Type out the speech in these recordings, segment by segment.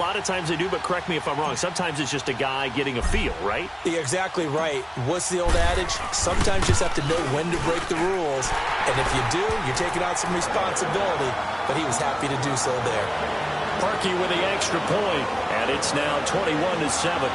lot of times they do, but correct me if I'm wrong. Sometimes it's just a guy getting a feel, right? You're exactly right. What's the old adage? Sometimes you just have to know when to break the rules. And if you do, you're taking on some responsibility. But he was happy to do so there. Parkey with the extra point, and it's now 21-7.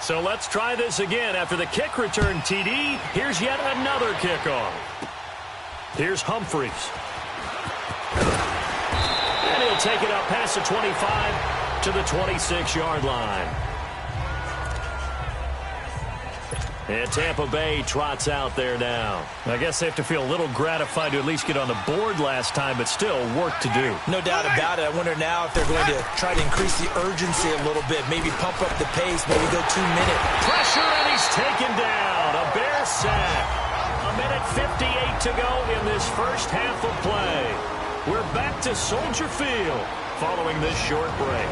So let's try this again. After the kick return TD, here's yet another kickoff. Here's Humphries. And he'll take it up past the 25 to the 26-yard line. And Tampa Bay trots out there now. I guess they have to feel a little gratified to at least get on the board last time, but still work to do. No doubt about it. I wonder now if they're going to try to increase the urgency a little bit, maybe pump up the pace, maybe go 2 minutes. Pressure, and he's taken down. A Bear sack. 1:58 to go in this first half of play. We're back to Soldier Field following this short break.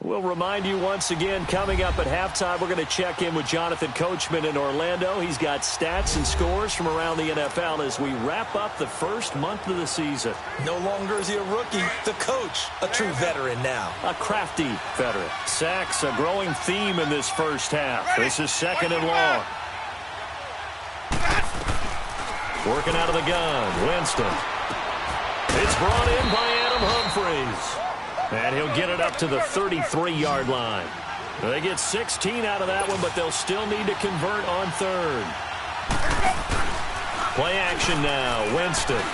We'll remind you once again, coming up at halftime, we're going to check in with Jonathan Coachman in Orlando. He's got stats and scores from around the NFL as we wrap up the first month of the season. No longer is he a rookie, the coach, a true veteran now. A crafty veteran. Sacks, a growing theme in this first half. This is 2nd and long. Working out of the gun, Winston. It's brought in by Adam Humphries. And he'll get it up to the 33-yard line. They get 16 out of that one, but they'll still need to convert on 3rd. Play action now, Winston.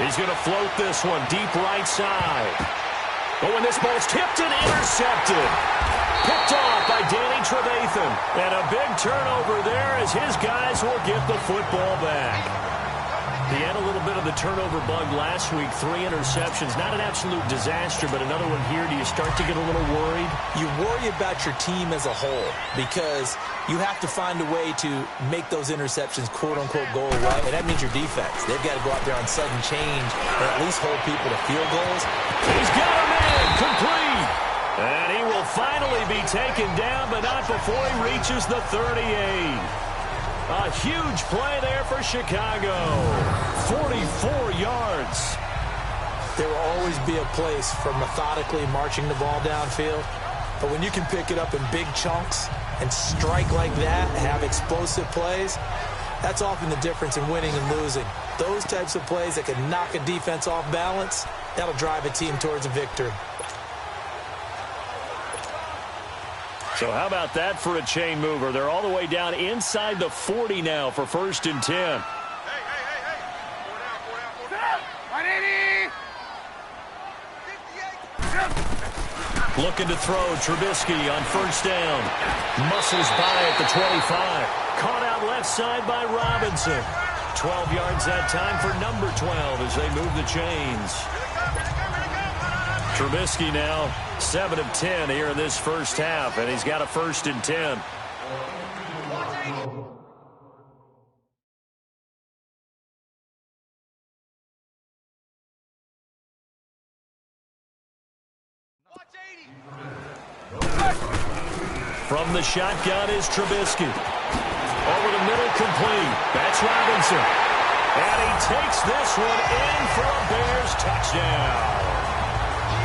He's going to float this one deep right side. But when this ball's tipped and intercepted. Picked off by Danny Trevathan. And a big turnover there as his guys will get the football back. He had a little bit of the turnover bug last week, 3 interceptions. Not an absolute disaster, but another one here. Do you start to get a little worried? You worry about your team as a whole because you have to find a way to make those interceptions, quote-unquote, go away, and that means your defense. They've got to go out there on sudden change or at least hold people to field goals. He's got him in, complete. And he will finally be taken down, but not before he reaches the 38. A huge play there for Chicago. 44 yards. There will always be a place for methodically marching the ball downfield. But when you can pick it up in big chunks and strike like that, have explosive plays, that's often the difference in winning and losing. Those types of plays that can knock a defense off balance, that'll drive a team towards a victory. So how about that for a chain mover? They're all the way down inside the 40 now for 1st and 10. Hey. 180. Looking to throw, Trubisky on 1st down. Muscles by at the 25. Caught out left side by Robinson. 12 yards that time for number 12 as they move the chains. Trubisky now 7 of 10 here in this first half, and he's got a 1st and 10. From the shotgun is Trubisky. Over the middle, complete. That's Robinson. And he takes this one in for a Bears touchdown.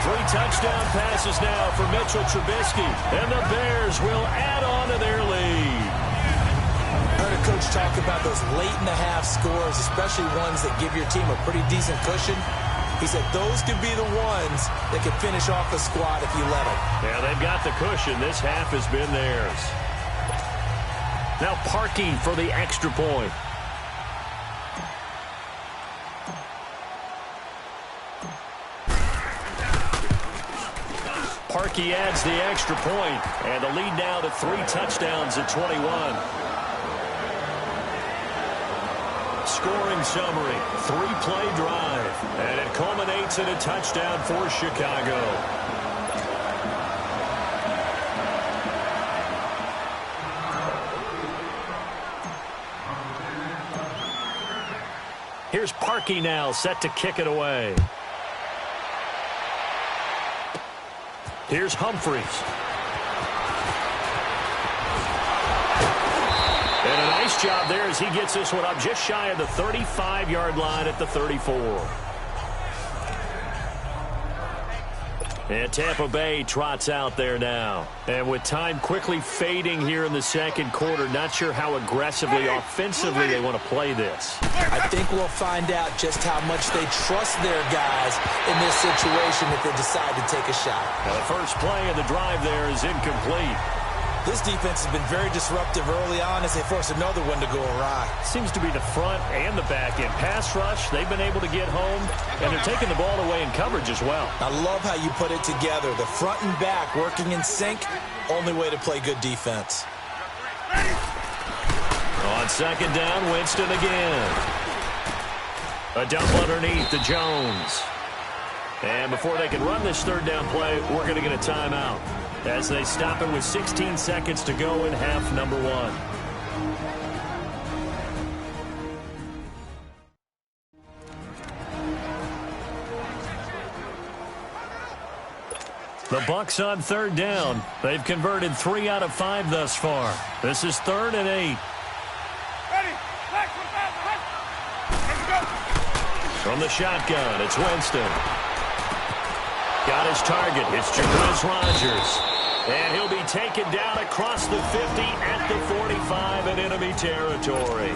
3 touchdown passes now for Mitchell Trubisky. And the Bears will add on to their lead. I heard a coach talk about those late-in-the-half scores, especially ones that give your team a pretty decent cushion. He said those could be the ones that could finish off the squad if you let them. Yeah, they've got the cushion. This half has been theirs. Now Parkey for the extra point. Parkey adds the extra point, and the lead now to 3 touchdowns at 21. Scoring summary, 3-play drive, and it culminates in a touchdown for Chicago. Here's Parkey now, set to kick it away. Here's Humphries. And a nice job there as he gets this one up just shy of the 35-yard line at the 34. And Tampa Bay trots out there now. And with time quickly fading here in the second quarter, not sure how aggressively, offensively they want to play this. I think we'll find out just how much they trust their guys in this situation if they decide to take a shot. Now the first play of the drive there is incomplete. This defense has been very disruptive early on as they force another one to go awry. Seems to be the front and the back end. Pass rush, they've been able to get home, and they're taking the ball away in coverage as well. I love how you put it together. The front and back working in sync, only way to play good defense. On second down, Winston again. A dump underneath to Jones. And before they can run this third down play, we're going to get a timeout as they stop it with 16 seconds to go in half number one. The Bucs on third down. They've converted 3 out of 5 thus far. This is 3rd and 8. From the shotgun, it's Winston. Got his target. It's Jacquizz Rodgers. And he'll be taken down across the 50 at the 45 in enemy territory.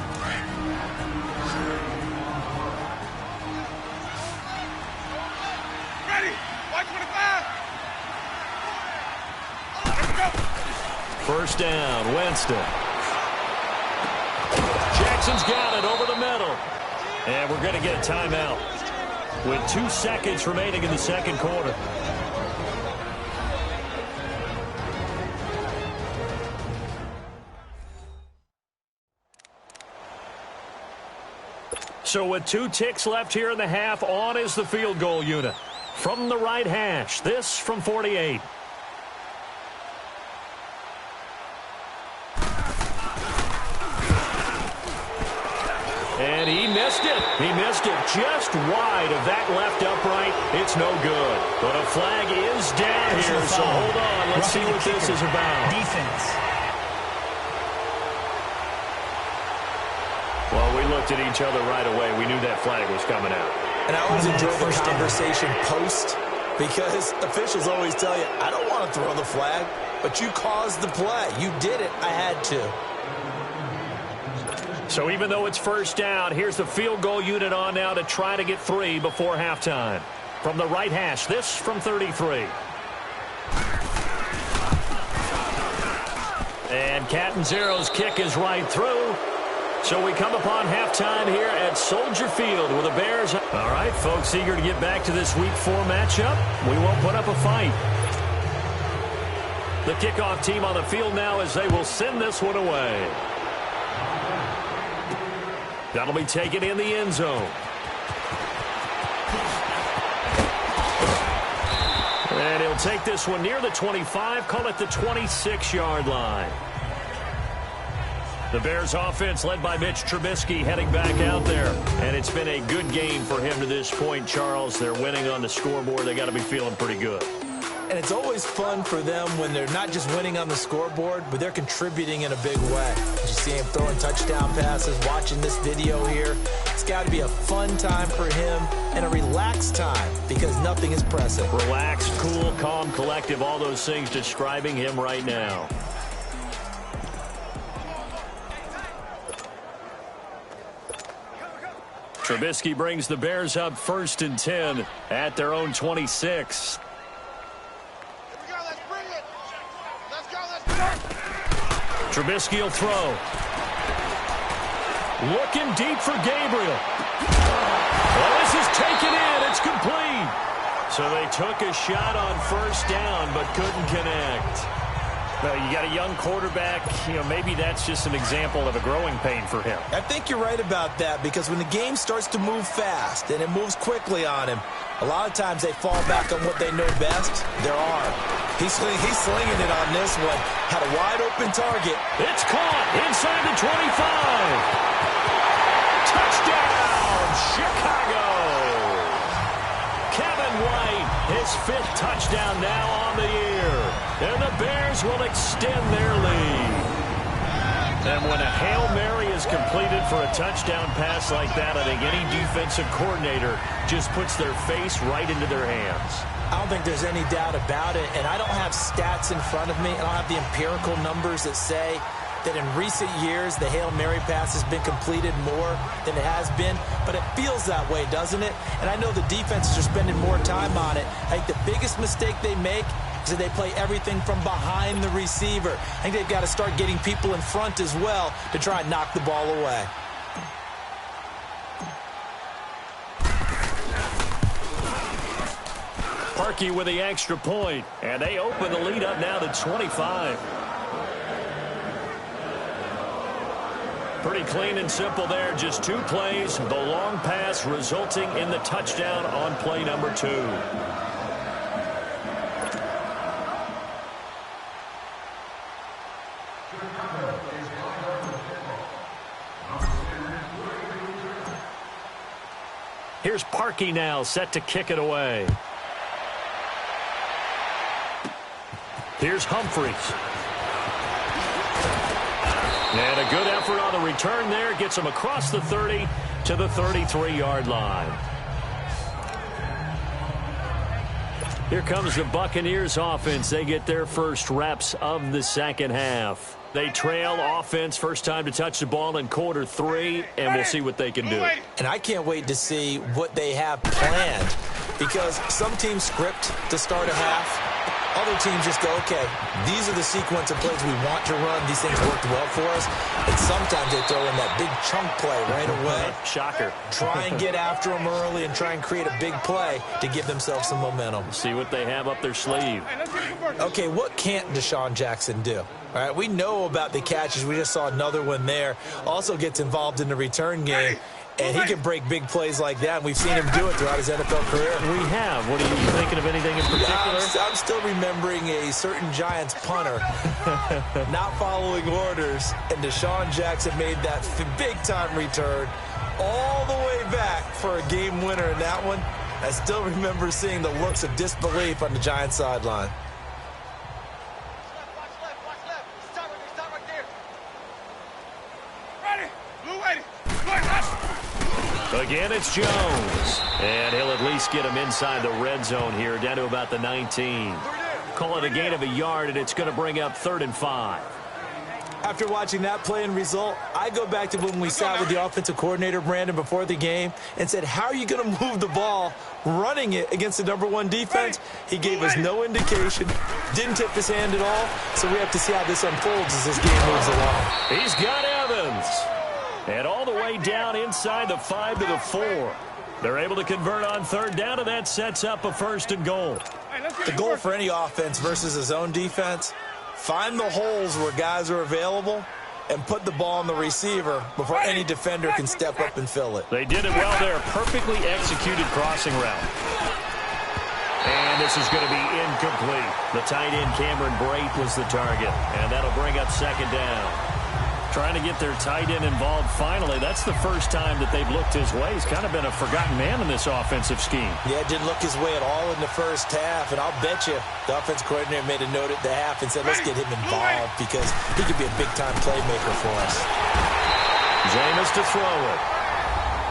Ready. 125. First down, Winston. Jackson's got it over the middle. And we're going to get a timeout with 2 seconds remaining in the second quarter. So with 2 ticks left here in the half, on is the field goal unit. From the right hash, this from 48. And he missed it. He missed it just wide of that left upright. It's no good. But a flag is down here, so hold on. Let's see what this is about. Defense. Well, we looked at each other right away. We knew that flag was coming out. And I always enjoy the conversation post because officials always tell you, I don't want to throw the flag, but you caused the play. You did it. I had to. So even though it's first down, here's the field goal unit on now to try to get 3 before halftime. From the right hash, this from 33. And Catanzaro's kick is right through. So we come upon halftime here at Soldier Field with the Bears. All right, folks, eager to get back to this Week 4 matchup. We won't put up a fight. The kickoff team on the field now as they will send this one away. That'll be taken in the end zone. And he'll take this one near the 25, call it the 26-yard line. The Bears offense led by Mitch Trubisky heading back out there. And it's been a good game for him to this point, Charles. They're winning on the scoreboard. They got to be feeling pretty good. And it's always fun for them when they're not just winning on the scoreboard, but they're contributing in a big way. You see him throwing touchdown passes, watching this video here. It's got to be a fun time for him and a relaxed time because nothing is pressing. Relaxed, cool, calm, collective, all those things describing him right now. Trubisky brings the Bears up 1st and 10 at their own 26. Trubisky will throw. Looking deep for Gabriel. Well, this is taken in. It's complete. So they took a shot on first down but couldn't connect. Well, you got a young quarterback. You know, maybe that's just an example of a growing pain for him. I think you're right about that because when the game starts to move fast and it moves quickly on him, a lot of times they fall back on what they know best, their arm. He's slinging it on this one. Had a wide open target. It's caught inside the 25. Touchdown, White, his 5th touchdown now on the year. And the Bears will extend their lead. And when a Hail Mary is completed for a touchdown pass like that, I think any defensive coordinator just puts their face right into their hands. I don't think there's any doubt about it, and I don't have stats in front of me. I don't have the empirical numbers that say that in recent years the Hail Mary pass has been completed more than it has been, but it feels that way, doesn't it? And I know the defenses are spending more time on it. I think the biggest mistake they make is that they play everything from behind the receiver. I think they've got to start getting people in front as well to try and knock the ball away. Parkey with the extra point, and they open the lead up now to 25. Pretty clean and simple there, just 2 plays. The long pass resulting in the touchdown on play number 2. Here's Parkey now, set to kick it away. Here's Humphries. And a good effort on the return there. Gets him across the 30 to the 33-yard line. Here comes the Buccaneers offense. They get their first reps of the second half. They trail offense, first time to touch the ball in quarter 3, and we'll see what they can do. And I can't wait to see what they have planned, because some teams script to start a half. Other teams just go, okay, these are the sequence of plays we want to run. These things worked well for us. And sometimes they throw in that big chunk play right away. Shocker. Try and get after them early and try and create a big play to give themselves some momentum. See what they have up their sleeve. Okay, what can't Deshaun Jackson do? All right, we know about the catches. We just saw another one there. Also gets involved in the return game. And he can break big plays like that. And we've seen him do it throughout his NFL career. We have. What are you thinking of, anything in particular? I'm still remembering a certain Giants punter not following orders. And Deshaun Jackson made that big-time return all the way back for a game winner in that one. I still remember seeing the looks of disbelief on the Giants sideline. Again, it's Jones. And he'll at least get him inside the red zone here, down to about the 19. Call it a gain of a yard, and it's going to bring up 3rd and 5. After watching that play and result, I go back to when we sat with the offensive coordinator, Brandon, before the game and said, how are you going to move the ball running it against the #1 defense? He gave us no indication, didn't tip his hand at all, so we have to see how this unfolds as this game moves along. He's got Evans. And all the way down inside the 5 to the 4. They're able to convert on 3rd down, and that sets up a 1st and goal. The goal for any offense versus his own defense, find the holes where guys are available and put the ball on the receiver before any defender can step up and fill it. They did it well there. Perfectly executed crossing route. And this is going to be incomplete. The tight end, Cameron Brate, was the target. And that'll bring up 2nd down. Trying to get their tight end involved finally. That's the first time that they've looked his way. He's kind of been a forgotten man in this offensive scheme. Yeah, didn't look his way at all in the first half. And I'll bet you the offensive coordinator made a note at the half and said, let's get him involved because he could be a big-time playmaker for us. Jameis to throw it.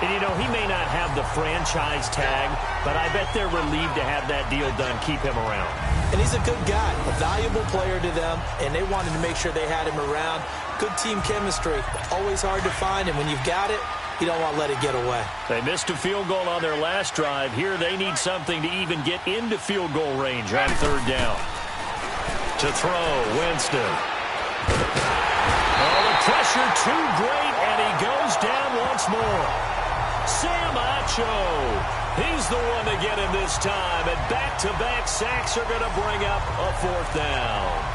And, you know, he may not have the franchise tag, but I bet they're relieved to have that deal done, keep him around. And he's a good guy, a valuable player to them, and they wanted to make sure they had him around. Good team chemistry, always hard to find, and when you've got it, you don't want to let it get away. They missed a field goal on their last drive. Here they need something to even get into field goal range on 3rd down. To throw, Winston. Oh, the pressure too great, and he goes down once more. Sam Acho. He's the one to get him this time, and back-to-back sacks are going to bring up a 4th down.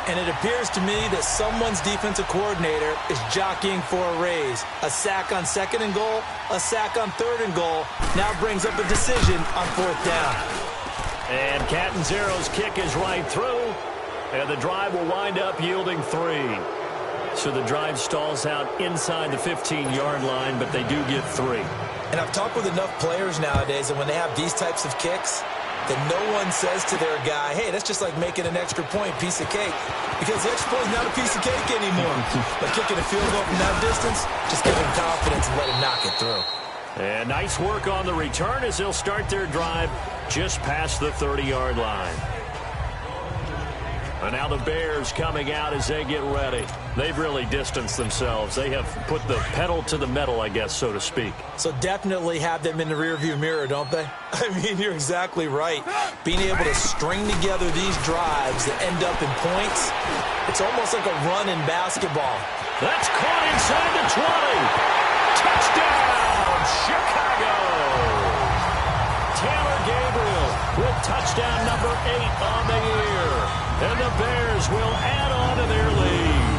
And it appears to me that someone's defensive coordinator is jockeying for a raise. A sack on 2nd and goal, a sack on 3rd and goal, now brings up a decision on 4th down. And Catanzaro's kick is right through, and the drive will wind up yielding 3. So the drive stalls out inside the 15-yard line, but they do get 3. And I've talked with enough players nowadays, and when they have these types of kicks, that no one says to their guy, hey, that's just like making an extra point, piece of cake. Because the extra point is not a piece of cake anymore. But kicking a field goal from that distance, just give him confidence and let him knock it through. And nice work on the return as they'll start their drive just past the 30-yard line. And now the Bears coming out as they get ready. They've really distanced themselves. They have put the pedal to the metal, I guess, so to speak. So definitely have them in the rearview mirror, don't they? I mean, you're exactly right. Being able to string together these drives that end up in points, it's almost like a run in basketball. That's caught inside the 20. Touchdown, Chicago. Taylor Gabriel with touchdown number 8 on the year. And the Bears will add on to their lead.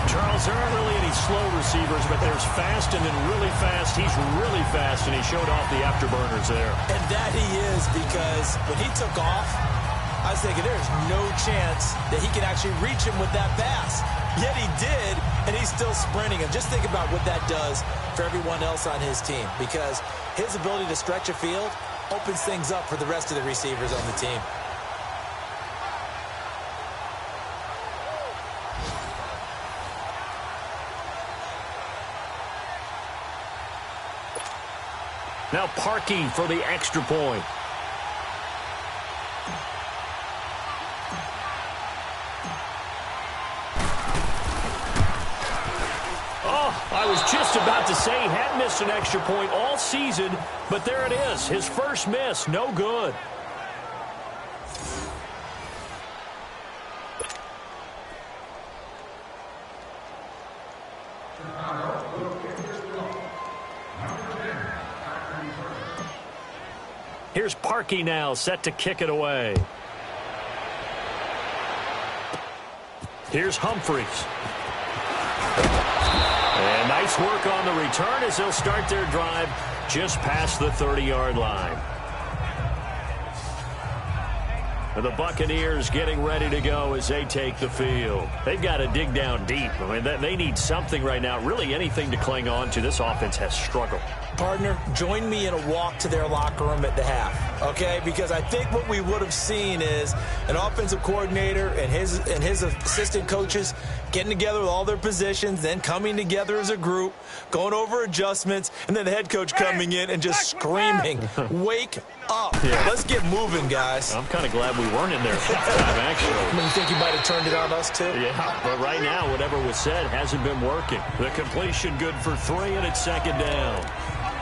Charles, there aren't really any slow receivers, but there's fast and then really fast. He's really fast, and he showed off the afterburners there. And that he is, because when he took off, I was thinking there's no chance that he can actually reach him with that pass. Yet he did, and he's still sprinting. And just think about what that does for everyone else on his team, because his ability to stretch a field opens things up for the rest of the receivers on the team. Now Parkey for the extra point. Oh, I was just about to say he had missed an extra point all season, but there it is. His first miss, no good. Here's Parkey now, set to kick it away. Here's Humphreys. And nice work on the return as they'll start their drive just past the 30-yard line. And the Buccaneers getting ready to go as they take the field. They've got to dig down deep. I mean, they need something right now, really anything to cling on to. This offense has struggled. Partner, join me in a walk to their locker room at the half, okay? Because I think what we would have seen is an offensive coordinator and his assistant coaches getting together with all their positions, then coming together as a group, going over adjustments, and then the head coach coming in and just screaming, wake up. Yeah. Let's get moving, guys. I'm kind of glad we weren't in there at that time, actually. You think you might have turned it on us, too? Yeah, but right now, whatever was said hasn't been working. The completion good for 3, and it's second down.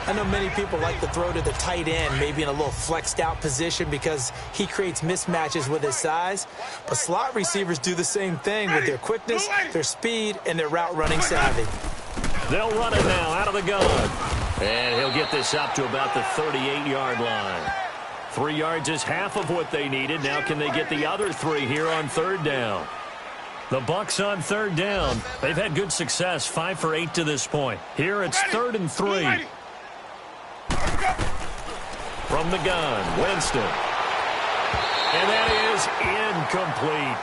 I know many people like to throw to the tight end, maybe in a little flexed out position because he creates mismatches with his size. But slot receivers do the same thing with their quickness, their speed, and their route running savvy. They'll run it now out of the gun. And he'll get this up to about the 38-yard line. 3 yards is half of what they needed. Now can they get the other 3 here on third down? The Bucs on third down. They've had good success, 5 for 8 to this point. Here it's 3rd and 3. From the gun, Winston. And that is incomplete.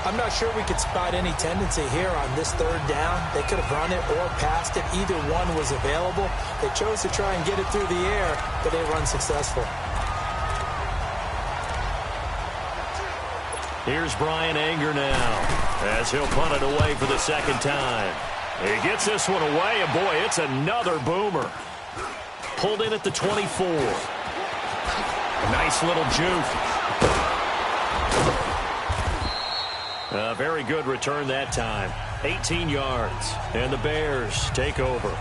I'm not sure we could spot any tendency here on this third down. They could have run it or passed it. Either one was available. They chose to try and get it through the air, but they were unsuccessful. Here's Brian Anger now as he'll punt it away for the second time. He gets this one away, and boy, it's another boomer. Pulled in at the 24. Nice little juke. A very good return that time. 18 yards. And the Bears take over.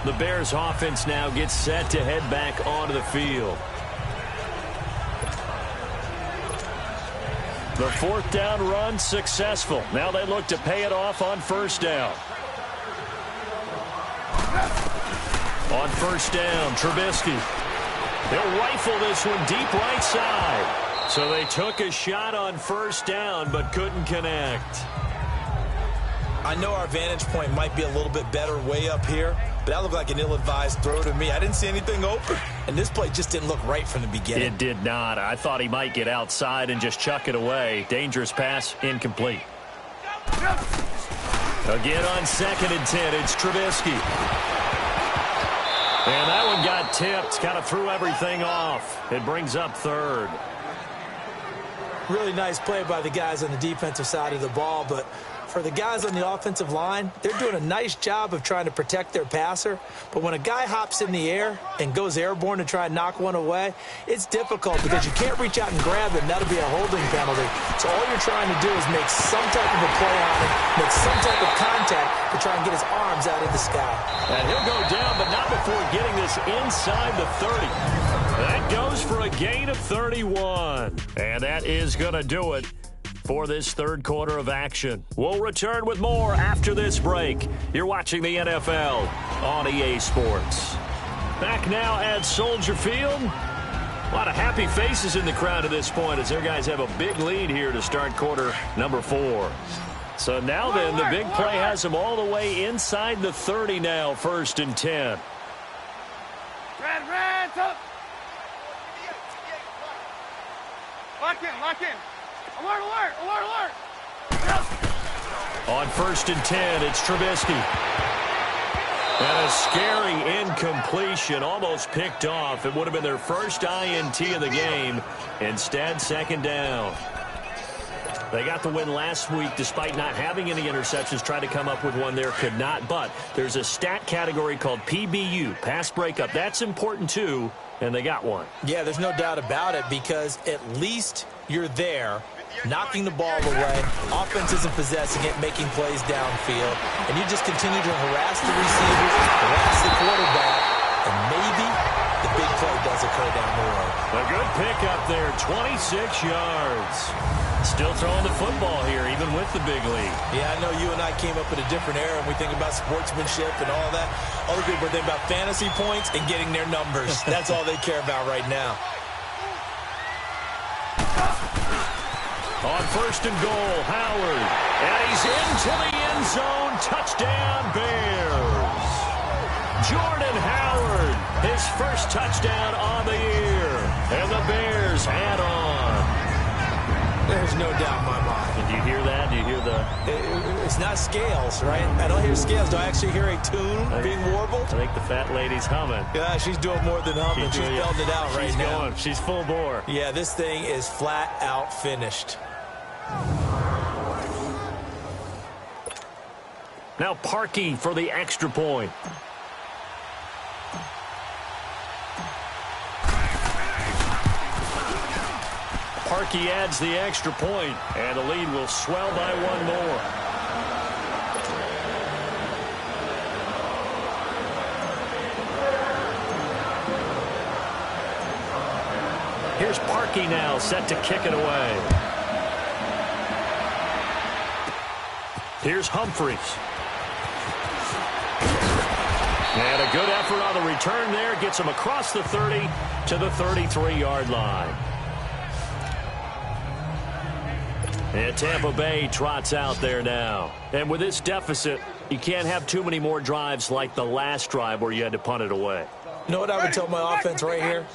The Bears offense now gets set to head back onto the field. The 4th down run successful. Now they look to pay it off on first down. On first down, Trubisky. They'll rifle this one deep right side. So they took a shot on first down but couldn't connect. I know our vantage point might be a little bit better way up here, but that looked like an ill-advised throw to me. I didn't see anything open, and this play just didn't look right from the beginning. It did not. I thought he might get outside and just chuck it away. Dangerous pass, incomplete. Again on 2nd and 10, it's Trubisky. And that one got tipped, kind of threw everything off. It brings up third. Really nice play by the guys on the defensive side of the ball, but for the guys on the offensive line, they're doing a nice job of trying to protect their passer. But when a guy hops in the air and goes airborne to try and knock one away, it's difficult because you can't reach out and grab him. That'll be a holding penalty. So all you're trying to do is make some type of a play on him, make some type of contact to try and get his arms out of the sky. And he'll go down, but not before getting this inside the 30. That goes for a gain of 31. And that is going to do it for this third quarter of action. We'll return with more after this break. You're watching the NFL on EA Sports. Back now at Soldier Field. A lot of happy faces in the crowd at this point as their guys have a big lead here to start quarter number 4. So now then, the big play has them all the way inside the 30 now, 1st and 10. Red, up. Lock in. Alert. On 1st and 10, it's Trubisky. And a scary incompletion, almost picked off. It would have been their first INT of the game. Instead, 2nd down. They got the win last week despite not having any interceptions. Tried to come up with one there, could not. But there's a stat category called PBU, pass breakup. That's important too, and they got one. Yeah, there's no doubt about it because at least you're there, knocking the ball away. Offense isn't possessing it, making plays downfield. And you just continue to harass the receivers, harass the quarterback, and maybe the big play does occur down the road. A good pickup there, 26 yards. Still throwing the football here, even with the big lead. Yeah, I know you and I came up in a different era, and we think about sportsmanship and all that. Other people think about fantasy points and getting their numbers. That's all they care about right now. On 1st and goal, Howard. And he's into the end zone. Touchdown, Bears. Jordan Howard, his first touchdown on the year. And the Bears add on. There's no doubt in my mind. Did you hear that? Do you hear the... It's not scales, right? I don't hear scales. Do I actually hear a tune being warbled? I think the fat lady's humming. Yeah, she's doing more than humming. She's belting it out right now. Going. She's full bore. Yeah, this thing is flat out finished. Now Parkey for the extra point. Parkey adds the extra point, and the lead will swell by one more. Here's Parkey now, set to kick it away. Here's Humphries. And a good effort on the return there. Gets him across the 30 to the 33-yard line. And Tampa Bay trots out there now. And with this deficit, you can't have too many more drives like the last drive where you had to punt it away. You know what I would tell my offense right here?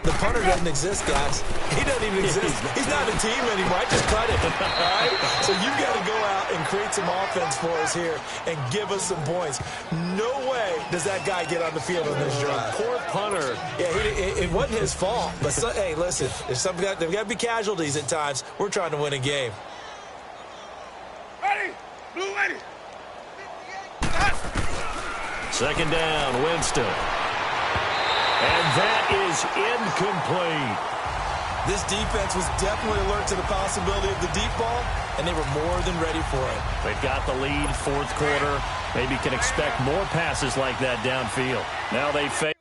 The punter doesn't exist, guys. He doesn't even exist. He's not a team anymore. I just cut it. All right? So you've got to go out and create some offense for us here and give us some points. No way does that guy get on the field on this drive. Poor punter. Yeah, it wasn't his fault. But, hey, listen, there's got to be casualties at times. We're trying to win a game. Ready? Blue ready. 2nd down, Winston. And that is incomplete. This defense was definitely alert to the possibility of the deep ball, and they were more than ready for it. They've got the lead, 4th quarter. Maybe can expect more passes like that downfield. Now they face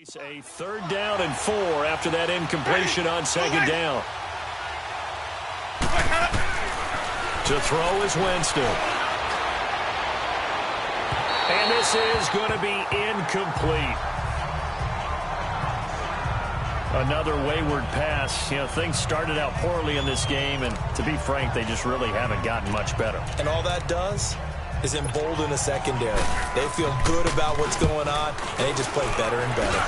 A 3rd down and 4 after that incompletion on 2nd down. To throw is Winston. And this is going to be incomplete. Another wayward pass. You know, things started out poorly in this game, and to be frank, they just really haven't gotten much better. And all that does is embolden the secondary. They feel good about what's going on, and they just play better and better.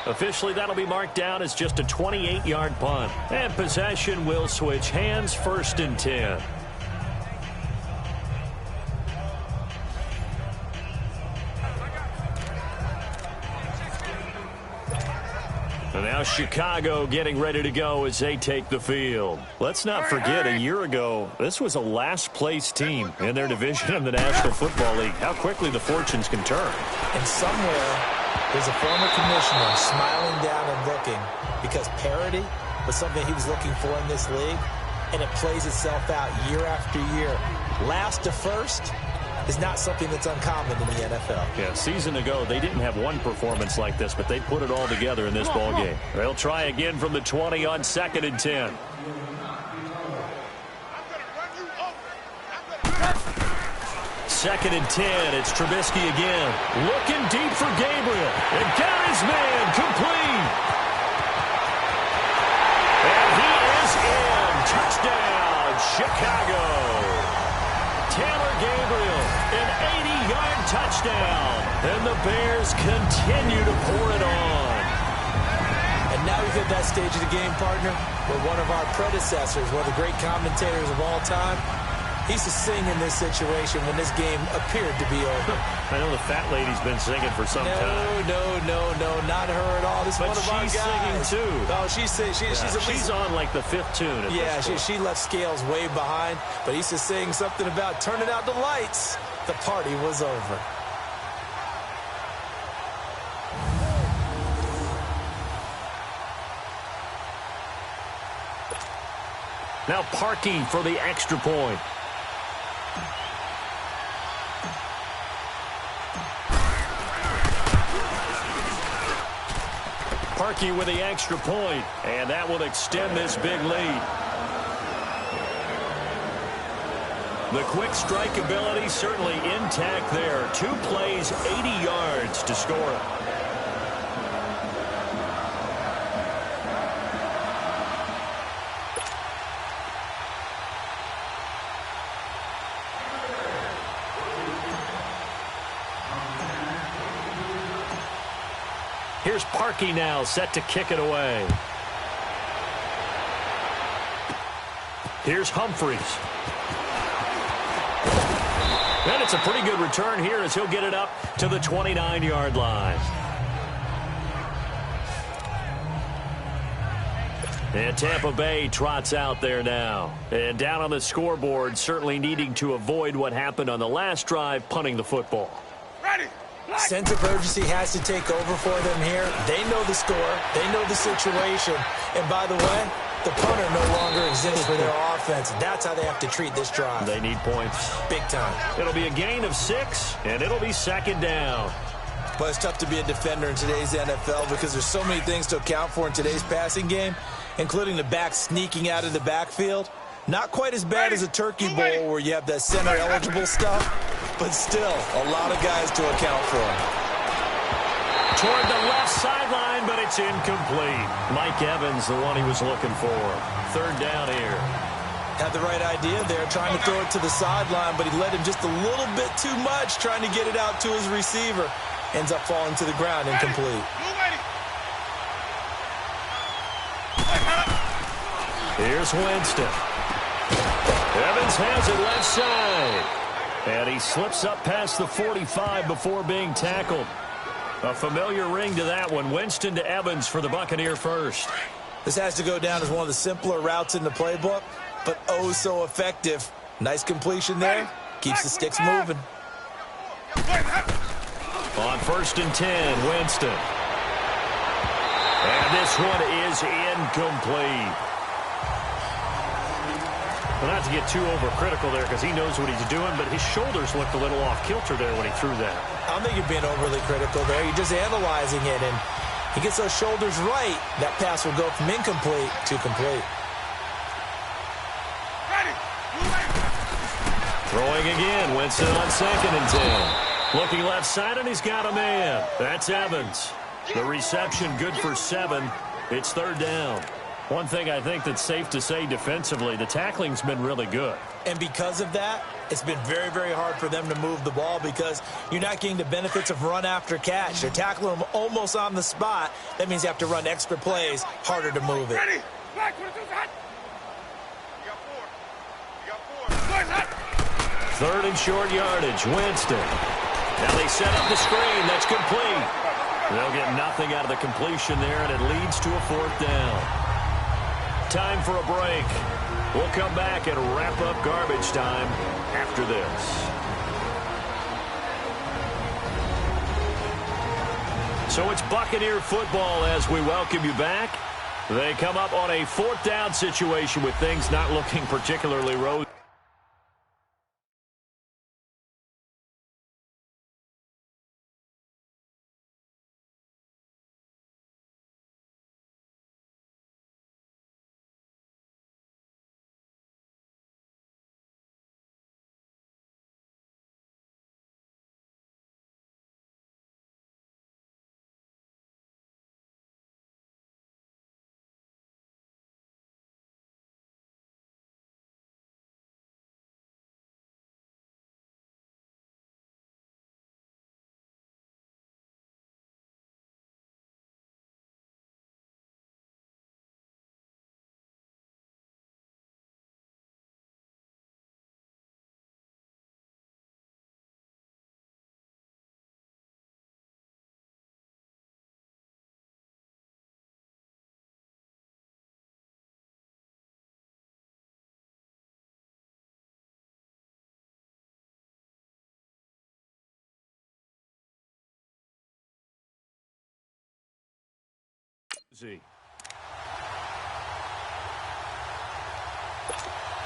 Officially, that'll be marked down as just a 28-yard punt. And possession will switch hands, 1st and 10. And now Chicago getting ready to go as they take the field. Let's not forget, a year ago, this was a last-place team in their division of the National Football League. How quickly the fortunes can turn. And somewhere, there's a former commissioner smiling down and looking because parity was something he was looking for in this league, and it plays itself out year after year. Last to first is not something that's uncommon in the NFL. Yeah, a season ago, they didn't have one performance like this, but they put it all together in this ball game. They'll try again from the 20 on 2nd and 10. Second and 10, it's Trubisky again. Looking deep for Gabriel. And got his man complete. And he is in. Touchdown, Chicago. Taylor Gabriel, an 80-yard touchdown. And the Bears continue to pour it on. And now we've hit that stage of the game, partner, where one of our predecessors, one of the great commentators of all time, he used to sing in this situation when this game appeared to be over. I know the fat lady's been singing for some time. No, not her at all. This is one of our guys. But she's singing, too. Oh, she's on, like, the 5th tune. Yeah, she left Scales way behind, but he used to sing something about turning out the lights. The party was over. Now Parkey for the extra point. Parkey with the extra point, and that will extend this big lead. The quick strike ability certainly intact there. 2 plays, 80 yards to score it. Here's Parkey now, set to kick it away. Here's Humphries. And it's a pretty good return here as he'll get it up to the 29-yard line. And Tampa Bay trots out there now. And down on the scoreboard, certainly needing to avoid what happened on the last drive, punting the football. Ready. Sense of urgency has to take over for them here. They know the score. They know the situation. And by the way, the punter no longer exists for their offense. That's how they have to treat this drive. They need points. Big time. It'll be a gain of 6, and it'll be 2nd down. But it's tough to be a defender in today's NFL because there's so many things to account for in today's passing game, including the back sneaking out of the backfield. Not quite as bad as a turkey bowl where you have that center-eligible stuff, but still a lot of guys to account for. Toward the left sideline, but it's incomplete. Mike Evans, the one he was looking for. 3rd down here. Had the right idea there, trying to throw it to the sideline, but he led him just a little bit too much, trying to get it out to his receiver. Ends up falling to the ground, incomplete. Here's Winston. Evans has it left side. And he slips up past the 45 before being tackled. A familiar ring to that one. Winston to Evans for the Buccaneer first. This has to go down as one of the simpler routes in the playbook, but oh so effective. Nice completion there. Keeps the sticks moving. On 1st and 10, Winston. And this one is incomplete. Well, not to get too overcritical there because he knows what he's doing, but his shoulders looked a little off-kilter there when he threw that. I don't think you're being overly critical there. You're just analyzing it, and he gets those shoulders right. That pass will go from incomplete to complete. Ready. Throwing again. Winston on 2nd and 10. Looking left side, and he's got a man. That's Evans. The reception good for 7. It's 3rd down. One thing I think that's safe to say defensively, the tackling's been really good. And because of that, it's been very, very hard for them to move the ball because you're not getting the benefits of run after catch. They're tackling them almost on the spot. That means you have to run extra plays, harder to move it. Ready. Black, 22's hot. You got 4. Boys hot. 3rd and short yardage. Winston. Now they set up the screen. That's complete. They'll get nothing out of the completion there, and it leads to a 4th down. Time for a break. We'll come back and wrap up garbage time after this. So it's Buccaneer football as we welcome you back. They come up on a 4th down situation with things not looking particularly rosy.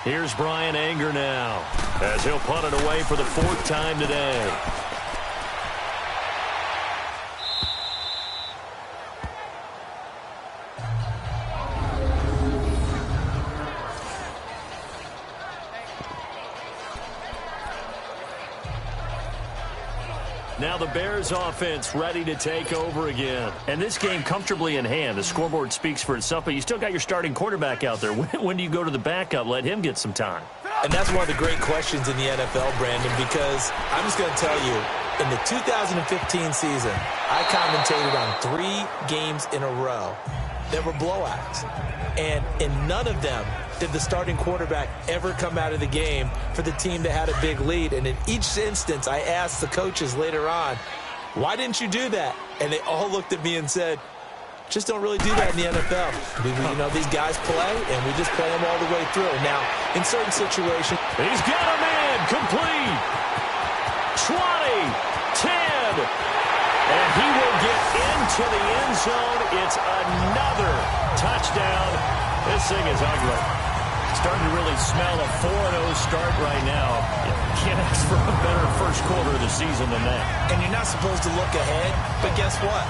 Here's Brian Anger now as he'll punt it away for the 4th time today. Now the Bears offense ready to take over again. And this game comfortably in hand. The scoreboard speaks for itself, but you still got your starting quarterback out there. When do you go to the backup? Let him get some time. And that's one of the great questions in the NFL, Brandon, because I'm just going to tell you, in the 2015 season, I commentated on 3 games in a row that were blowouts. And in none of them did the starting quarterback ever come out of the game for the team that had a big lead. And in each instance, I asked the coaches later on, why didn't you do that? And they all looked at me and said, just don't really do that in the NFL. You know, these guys play, and we just play them all the way through. Now, in certain situations, he's got a man complete. 20, 10, and he will get into the end zone. It's another touchdown. This thing is ugly. Starting to really smell a 4-0 start right now. You can't ask for a better first quarter of the season than that. And you're not supposed to look ahead, but guess what?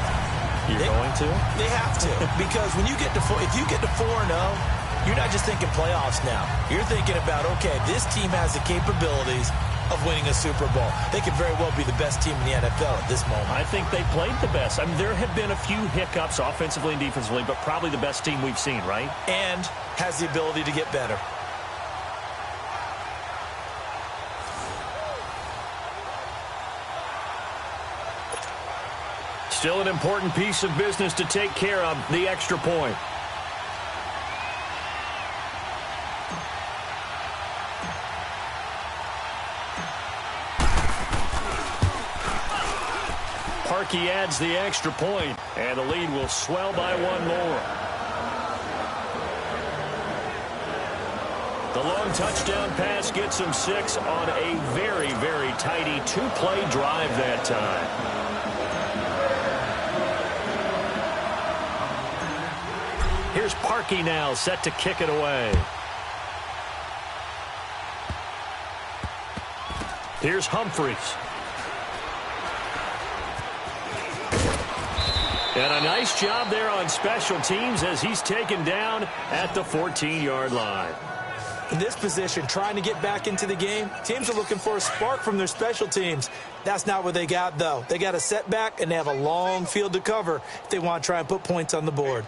You're going to? They have to. Because when you get to if you get to 4-0, you're not just thinking playoffs now. You're thinking about, okay, this team has the capabilities of winning a Super Bowl. They could very well be the best team in the NFL at this moment. I think they played the best. I mean, there have been a few hiccups offensively and defensively, but probably the best team we've seen, right? And has the ability to get better. Still an important piece of business to take care of, the extra point. Parkey adds the extra point, and the lead will swell by 1 more. The long touchdown pass gets him 6 on a very, very tidy 2-play drive that time. Here's Parkey now, set to kick it away. Here's Humphries. And a nice job there on special teams as he's taken down at the 14-yard line. In this position, trying to get back into the game, teams are looking for a spark from their special teams. That's not what they got, though. They got a setback, and they have a long field to cover if they want to try and put points on the board.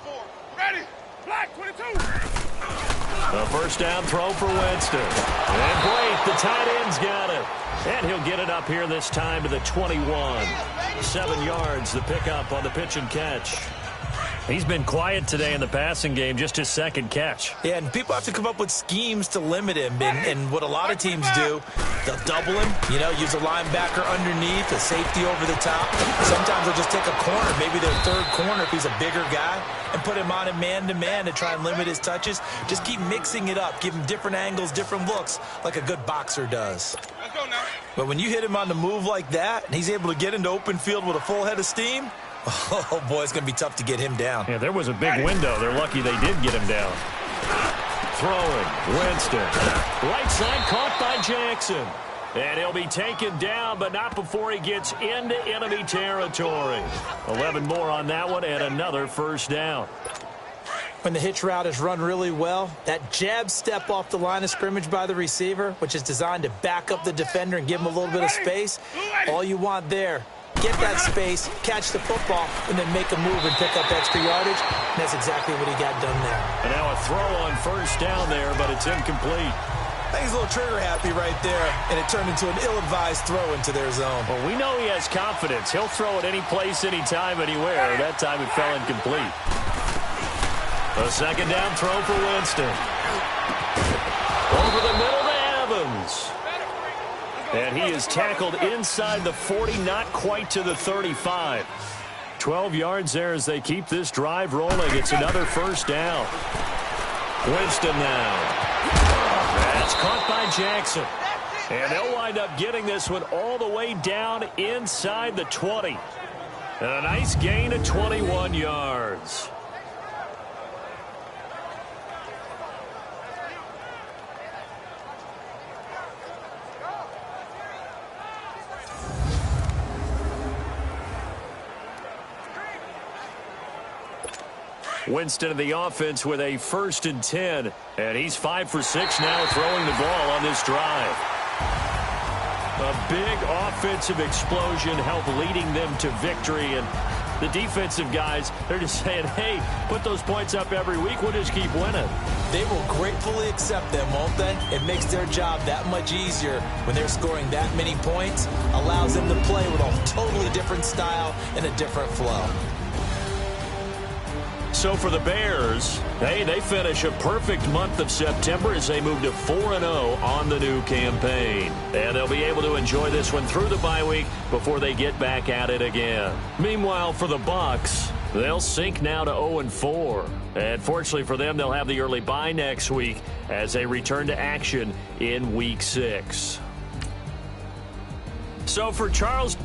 Ready. Black 22. A first down throw for Winston. And Blake, the tight end's got it. And he'll get it up here this time to the 21. 7 yards, the pickup on the pitch and catch. He's been quiet today in the passing game, just his second catch. Yeah, and people have to come up with schemes to limit him. And what a lot of teams do, they'll double him, use a linebacker underneath, a safety over the top. Sometimes they'll just take a corner, maybe their third corner if he's a bigger guy, and put him on a man-to-man to try and limit his touches. Just keep mixing it up, give him different angles, different looks, like a good boxer does. Let's go now. But when you hit him on the move like that, and he's able to get into open field with a full head of steam, oh, boy, it's going to be tough to get him down. Yeah, there was a big window. They're lucky they did get him down. Throwing, Winston. Right side caught by Jackson. And he'll be taken down, but not before he gets into enemy territory. 11 more on that one, and another first down. When the hitch route is run really well, that jab step off the line of scrimmage by the receiver, which is designed to back up the defender and give him a little bit of space, all you want there, get that space, catch the football, and then make a move and pick up extra yardage. And that's exactly what he got done there. And now a throw on first down there, but it's incomplete. I think he's a little trigger happy right there, and it turned into an ill-advised throw into their zone. Well, we know he has confidence. He'll throw it any place, anytime, anywhere. That time it fell incomplete. A second down throw for Winston. Over the middle to Evans. And he is tackled inside the 40, not quite to the 35. 12 yards there as they keep this drive rolling. It's another first down. Winston now. That's caught by Jackson. And they'll wind up getting this one all the way down inside the 20. And a nice gain of 21 yards. Winston in the offense with a 1st and 10. And he's 5 for 6 now throwing the ball on this drive. A big offensive explosion helped leading them to victory. And the defensive guys, they're just saying, hey, put those points up every week. We'll just keep winning. They will gratefully accept them, won't they? It makes their job that much easier when they're scoring that many points. Allows them to play with a totally different style and a different flow. So for the Bears, they finish a perfect month of September as they move to 4-0 on the new campaign. And they'll be able to enjoy this one through the bye week before they get back at it again. Meanwhile, for the Bucs, they'll sink now to 0-4. And fortunately for them, they'll have the early bye next week as they return to action in Week 6. So for Charles